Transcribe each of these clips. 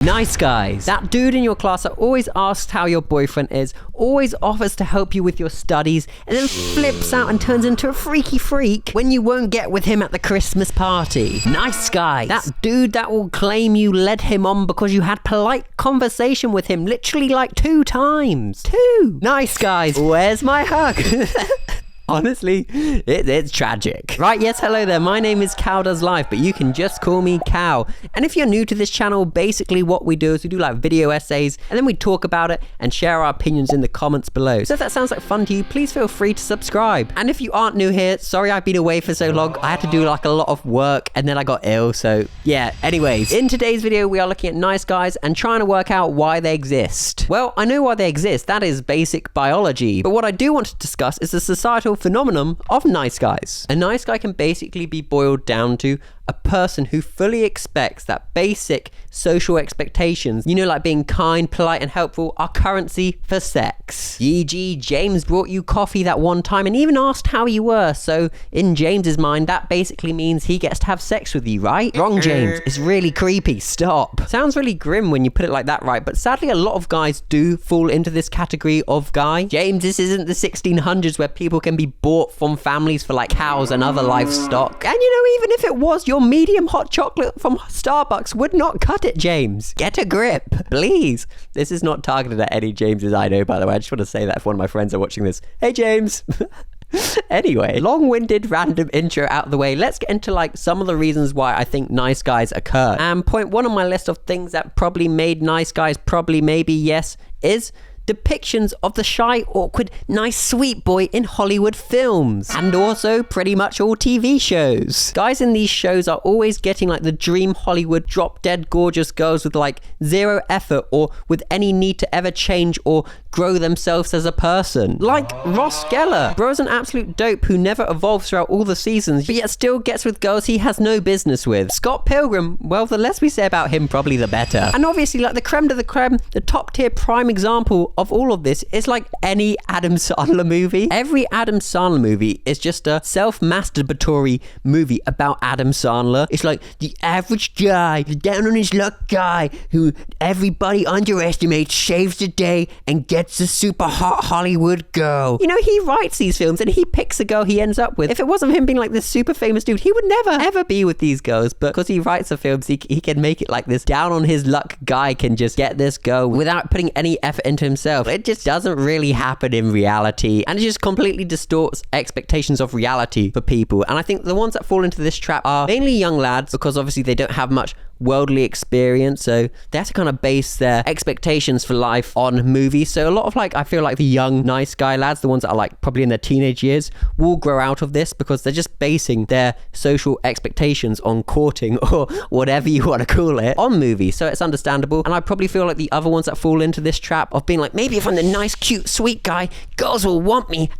Nice guys. That dude in your class that always asks how your boyfriend is, always offers to help you with your studies, and then flips out and turns into a freaky freak when you won't get with him at the Christmas party. Nice guys. That dude that will claim you led him on because you had polite conversation with him literally like 2 times. 2. Nice guys. Where's my hug? Honestly, it's tragic. Right, yes, hello there. My name is Cow Does Life, but you can just call me Cow. And if you're new to this channel, basically what we do is we do like video essays, and then we talk about it and share our opinions in the comments below. So if that sounds like fun to you, please feel free to subscribe. And if you aren't new here, sorry I've been away for so long. I had to do like a lot of work, and then I got ill, so yeah. Anyways, in today's video, we are looking at nice guys and trying to work out why they exist. Well, I know why they exist. That is basic biology. But what I do want to discuss is the societal phenomenon of nice guys. A nice guy can basically be boiled down to a person who fully expects that basic social expectations, you know, like being kind, polite, and helpful, are currency for sex. E.g., James brought you coffee that one time and even asked how you were, so in James's mind, that basically means he gets to have sex with you, right? Wrong, James. It's really creepy. Stop. Sounds really grim when you put it like that, right? But sadly, a lot of guys do fall into this category of guy. James, this isn't the 1600s where people can be bought from families for like cows and other livestock. And you know, even if it was, your medium hot chocolate from Starbucks would not cut it, James. Get a grip, please. This is not targeted at any Jameses I know, by the way. I just want to say that if one of my friends are watching this. Hey, James. Anyway, long-winded random intro out of the way, let's get into like some of the reasons why I think nice guys occur. And point 1 on my list of things that probably made nice guys probably maybe yes is depictions of the shy, awkward, nice, sweet boy in Hollywood films, and also pretty much all TV shows. Guys in these shows are always getting like the dream Hollywood drop-dead gorgeous girls with like 0 effort or with any need to ever change or grow themselves as a person. Like Ross Geller. Bro's an absolute dope who never evolves throughout all the seasons, but yet still gets with girls he has no business with. Scott Pilgrim, well, the less we say about him, probably the better. And obviously, like the creme de la creme, the top tier prime example of all of this is like any Adam Sandler movie. Every Adam Sandler movie is just a self-masturbatory movie about Adam Sandler. It's like the average guy, the down on his luck guy who everybody underestimates, saves the day and gets a super hot Hollywood girl. You know, he writes these films and he picks a girl he ends up with. If it wasn't him being like this super famous dude, he would never ever be with these girls, but because he writes the films, he can make it like this down on his luck guy can just get this girl without putting any effort into himself. It just doesn't really happen in reality, and it just completely distorts expectations of reality for people. And I think the ones that fall into this trap are mainly young lads, because obviously they don't have much worldly experience, so they have to kind of base their expectations for life on movies. So a lot of like, I feel like the young nice guy lads, the ones that are like probably in their teenage years, will grow out of this because they're just basing their social expectations on courting or whatever you want to call it on movies. So it's understandable. And I probably feel like the other ones that fall into this trap of being like, maybe if I'm the nice, cute, sweet guy, girls will want me,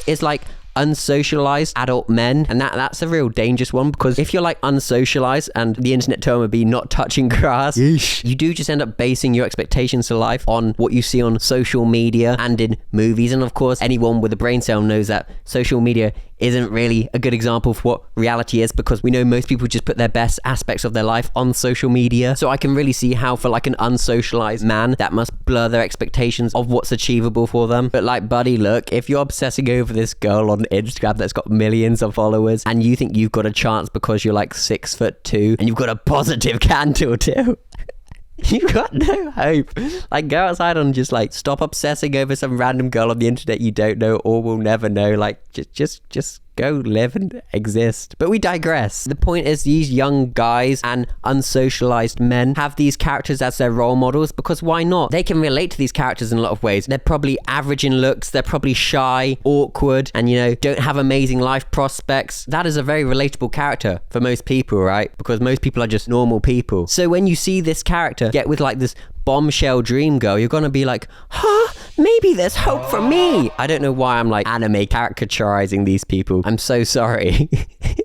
is like unsocialized adult men, and that's a real dangerous one, because if you're like unsocialized, and the internet term would be not touching grass, you do just end up basing your expectations to life on what you see on social media and in movies. And of course, anyone with a brain cell knows that social media isn't really a good example for what reality is, because we know most people just put their best aspects of their life on social media. So I can really see how for like an unsocialized man, that must blur their expectations of what's achievable for them. But like, buddy, look, if you're obsessing over this girl on Instagram that's got millions of followers and you think you've got a chance because you're like 6'2" and you've got a positive candle too, you've got no hope. Like, go outside and just like stop obsessing over some random girl on the internet you don't know or will never know. Like, just go live and exist. But we digress. The point is, these young guys and unsocialized men have these characters as their role models, because why not? They can relate to these characters in a lot of ways. They're probably average in looks, they're probably shy, awkward, and you know, don't have amazing life prospects. That is a very relatable character for most people, right? Because most people are just normal people. So when you see this character get with like this bombshell dream girl, you're gonna be like, maybe there's hope for me. I don't know why I'm like anime caricaturizing these people. I'm so sorry.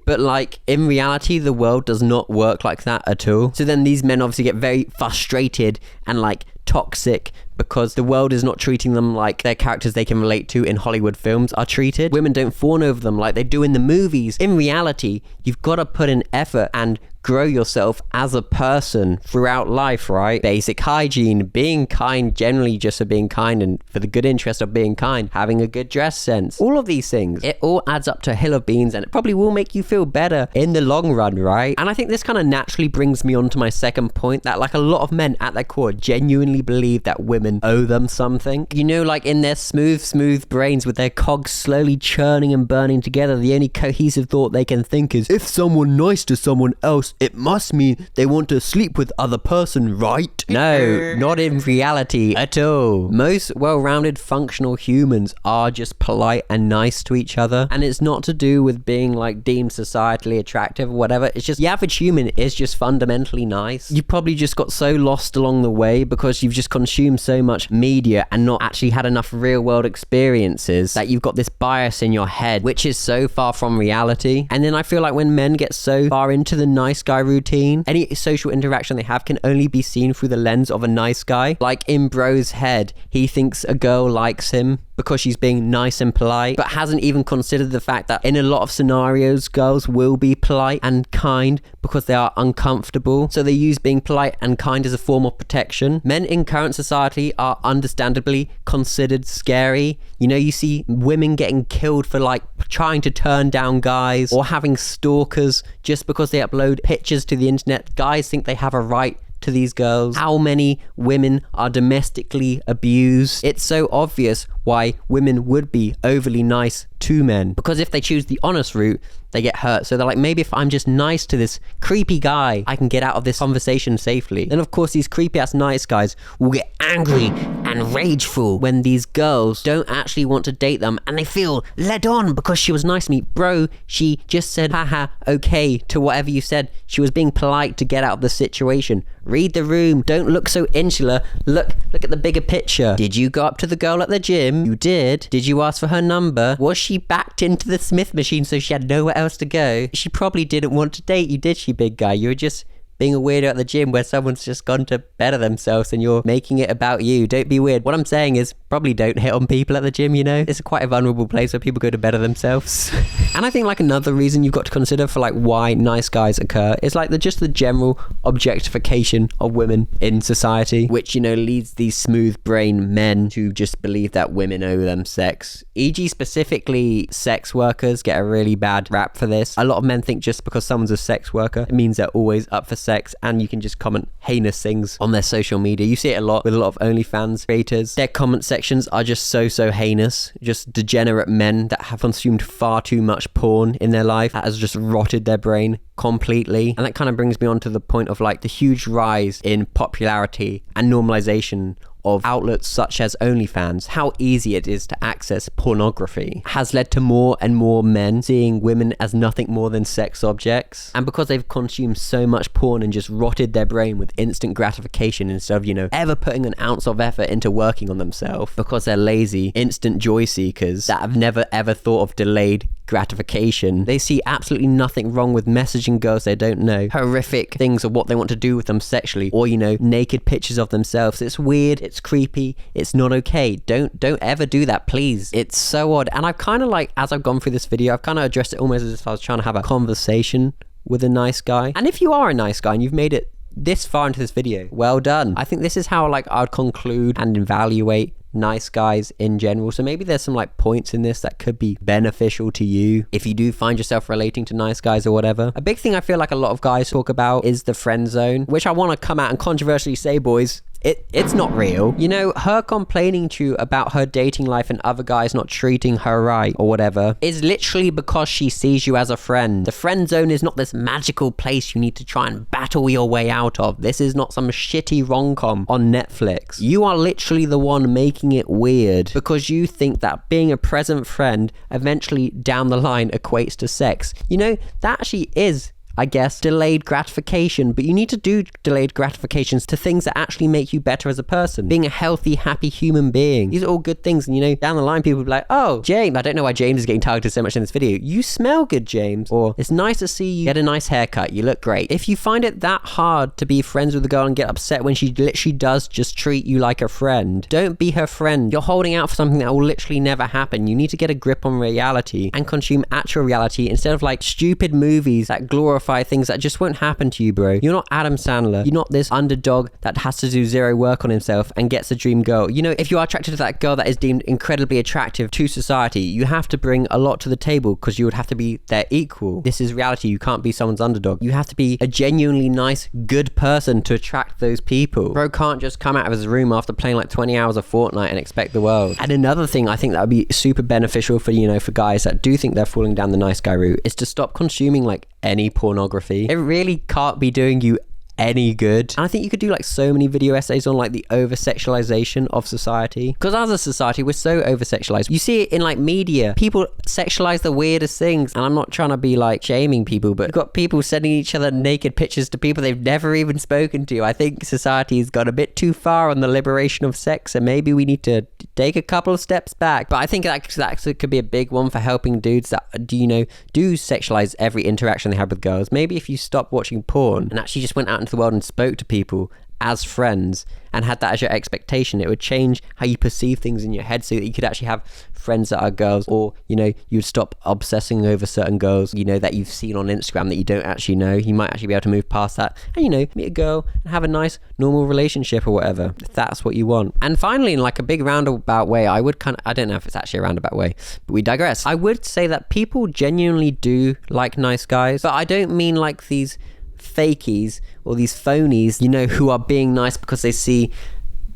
But like, in reality, the world does not work like that at all. So then these men obviously get very frustrated and like toxic because the world is not treating them like their characters they can relate to in Hollywood films are treated. Women don't fawn over them like they do in the movies. In reality, you've got to put in effort and grow yourself as a person throughout life, right? Basic hygiene, being kind, generally just for being kind and for the good interest of being kind, having a good dress sense, all of these things, it all adds up to a hill of beans, and it probably will make you feel better in the long run, right? And I think this kind of naturally brings me on to my second point, that like a lot of men at their core genuinely believe that women owe them something. You know, like in their smooth brains with their cogs slowly churning and burning together, the only cohesive thought they can think is, if someone nice to someone else, it must mean they want to sleep with other person, right? No, not in reality at all. Most well-rounded functional humans are just polite and nice to each other, and it's not to do with being like deemed societally attractive or whatever. It's just the average human is just fundamentally nice. You probably just got so lost along the way because you've just consumed so much media and not actually had enough real world experiences that you've got this bias in your head, which is so far from reality. And then I feel like when men get so far into the nice guy routine, any social interaction they have can only be seen through the lens of a nice guy. Like in bro's head, he thinks a girl likes him because she's being nice and polite, but hasn't even considered the fact that in a lot of scenarios, girls will be polite and kind because they are uncomfortable. So they use being polite and kind as a form of protection. Men in current society are understandably considered scary. You know, you see women getting killed for like trying to turn down guys or having stalkers just because they upload pictures to the internet. Guys think they have a right to these girls. How many women are domestically abused? It's so obvious why women would be overly nice to men, because if they choose the honest route, they get hurt. So they're like, maybe if I'm just nice to this creepy guy, I can get out of this conversation safely. Then of course these creepy ass nice guys will get angry and rageful when these girls don't actually want to date them and they feel led on because she was nice to me. Bro, she just said haha okay to whatever you said. She was being polite to get out of the situation. Read the room. Don't look so insular. Look at the bigger picture. Did you go up to the girl at the gym? You did. Did you ask for her number? Was she backed into the Smith machine so she had nowhere else to go? She probably didn't want to date you, did she, big guy? You were just being a weirdo at the gym where someone's just gone to better themselves and you're making it about you. Don't be weird. What I'm saying is probably don't hit on people at the gym, you know? It's quite a vulnerable place where people go to better themselves. And I think like another reason you've got to consider for like why nice guys occur is like just the general objectification of women in society, which, you know, leads these smooth brain men to just believe that women owe them sex. E.g. specifically sex workers get a really bad rap for this. A lot of men think just because someone's a sex worker, it means they're always up for sex, and you can just comment heinous things on their social media. You see it a lot with a lot of OnlyFans creators. Their comment sections are just so heinous. Just degenerate men that have consumed far too much porn in their life that has just rotted their brain completely. And that kind of brings me on to the point of like the huge rise in popularity and normalization of outlets such as OnlyFans. How easy it is to access pornography has led to more and more men seeing women as nothing more than sex objects. And because they've consumed so much porn and just rotted their brain with instant gratification instead of, you know, ever putting an ounce of effort into working on themselves, because they're lazy, instant joy seekers that have never ever thought of delayed gratification, they see absolutely nothing wrong with messaging girls they don't know horrific things of what they want to do with them sexually, or, you know, naked pictures of themselves. It's weird, it's creepy, it's not okay. Don't ever do that, please. It's so odd. And I've kind of like, as I've gone through this video, I've kind of addressed it almost as if I was trying to have a conversation with a nice guy. And if you are a nice guy and you've made it this far into this video, well done. I think this is how like I'd conclude and evaluate nice guys in general. So maybe there's some like points in this that could be beneficial to you if you do find yourself relating to nice guys or whatever. A big thing I feel like a lot of guys talk about is the friend zone, which I want to come out and controversially say, boys, it's not real. You know, her complaining to you about her dating life and other guys not treating her right or whatever is literally because she sees you as a friend. The friend zone is not this magical place you need to try and battle your way out of. This is not some shitty rom-com on Netflix. You are literally the one making it weird because you think that being a present friend eventually down the line equates to sex. You know, that actually is, I guess, delayed gratification, but you need to do delayed gratifications to things that actually make you better as a person. Being a healthy, happy human being. These are all good things. And, you know, down the line, people will be like, oh, James, I don't know why James is getting targeted so much in this video. You smell good, James. Or it's nice to see you get a nice haircut. You look great. If you find it that hard to be friends with a girl and get upset when she literally does just treat you like a friend, don't be her friend. You're holding out for something that will literally never happen. You need to get a grip on reality and consume actual reality instead of like stupid movies that glorify glorify things that just won't happen to you, bro. You're not Adam Sandler. You're not this underdog that has to do zero work on himself and gets a dream girl. You know, if you are attracted to that girl that is deemed incredibly attractive to society, you have to bring a lot to the table because you would have to be their equal. This is reality. You can't be someone's underdog. You have to be a genuinely nice, good person to attract those people. Bro can't just come out of his room after playing like 20 hours of Fortnite and expect the world. And another thing I think that would be super beneficial for, you know, for guys that do think they're falling down the nice guy route is to stop consuming like any pornography. It really can't be doing you any good. And I think you could do like so many video essays on like the over-sexualization of society, because as a society we're so over-sexualized. You see it in like media. People sexualize the weirdest things, and I'm not trying to be like shaming people, but you've got people sending each other naked pictures to people they've never even spoken to. I think society's gone a bit too far on the liberation of sex, and maybe we need to take a couple of steps back. But I think that could be a big one for helping dudes that do sexualize every interaction they have with girls. Maybe if you stop watching porn and actually just went out into the world and spoke to people as friends and had that as your expectation, it would change how you perceive things in your head, so that you could actually have friends that are girls, or you would stop obsessing over certain girls that you've seen on Instagram that you don't actually know. You might actually be able to move past that and meet a girl and have a nice normal relationship or whatever, if that's what you want. And finally, in like a big roundabout way, I don't know if it's actually a roundabout way, but we digress. I would say that people genuinely do like nice guys, but I don't mean like these fakies or these phonies, who are being nice because they see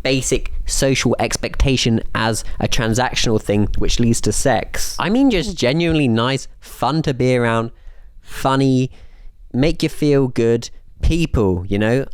basic social expectation as a transactional thing which leads to sex. I mean just genuinely nice, fun to be around, funny, make you feel good people.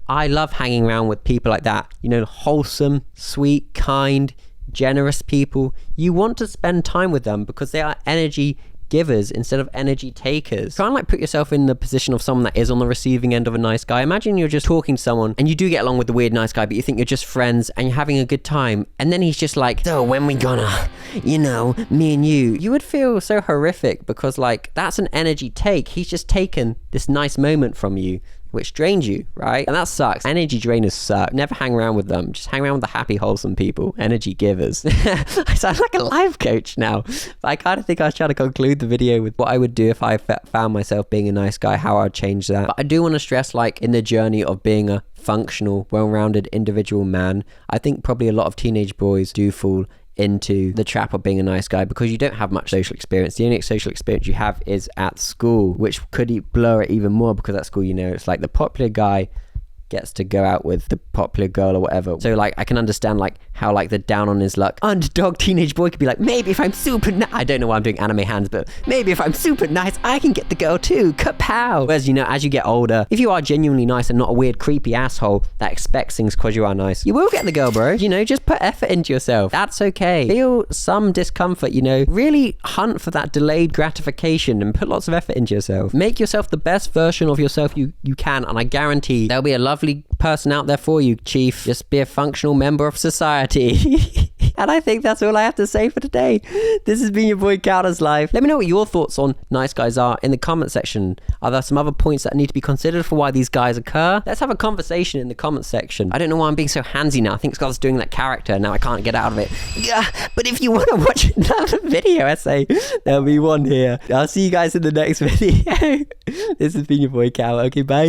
I love hanging around with people like that, wholesome, sweet, kind, generous people. You want to spend time with them because they are energy givers instead of energy takers. Try and like put yourself in the position of someone that is on the receiving end of a nice guy. Imagine you're just talking to someone and you do get along with the weird nice guy, but you think you're just friends and you're having a good time, and then he's just like, so when we gonna, me and you would feel so horrific, because like that's an energy take. He's just taken this nice moment from you, which drains you, right? And that sucks. Energy drainers suck. Never hang around with them. Just hang around with the happy, wholesome people. Energy givers. I sound like a life coach now. But I kind of think I was trying to conclude the video with what I would do if I found myself being a nice guy, how I'd change that. But I do want to stress, like, in the journey of being a functional, well-rounded individual man, I think probably a lot of teenage boys do fall into the trap of being a nice guy because you don't have much social experience. The only social experience you have is at school, which could blur it even more, because at school, it's like the popular guy gets to go out with the popular girl or whatever. So like I can understand like how like the down on his luck underdog teenage boy could be like, maybe if I'm super I don't know why I'm doing anime hands, but maybe if I'm super nice I can get the girl too, kapow. Whereas as you get older, if you are genuinely nice and not a weird creepy asshole that expects things because you are nice, you will get the girl, bro. Just put effort into yourself. That's okay. Feel some discomfort, really hunt for that delayed gratification and put lots of effort into yourself. Make yourself the best version of yourself you can, and I guarantee there'll be a lovely person out there for you, chief. Just be a functional member of society. And I think that's all I have to say for today. This has been your boy Counter's Life. Let me know what your thoughts on nice guys are in the comment section. Are there some other points that need to be considered for why these guys occur? Let's have a conversation in the comment section. I don't know why I'm being so handsy now. I think Scott's doing that character. Now I can't get out of it. Yeah, but if you want to watch another video essay, there'll be one here. I'll see you guys in the next video. This has been your boy Cal. Okay, bye.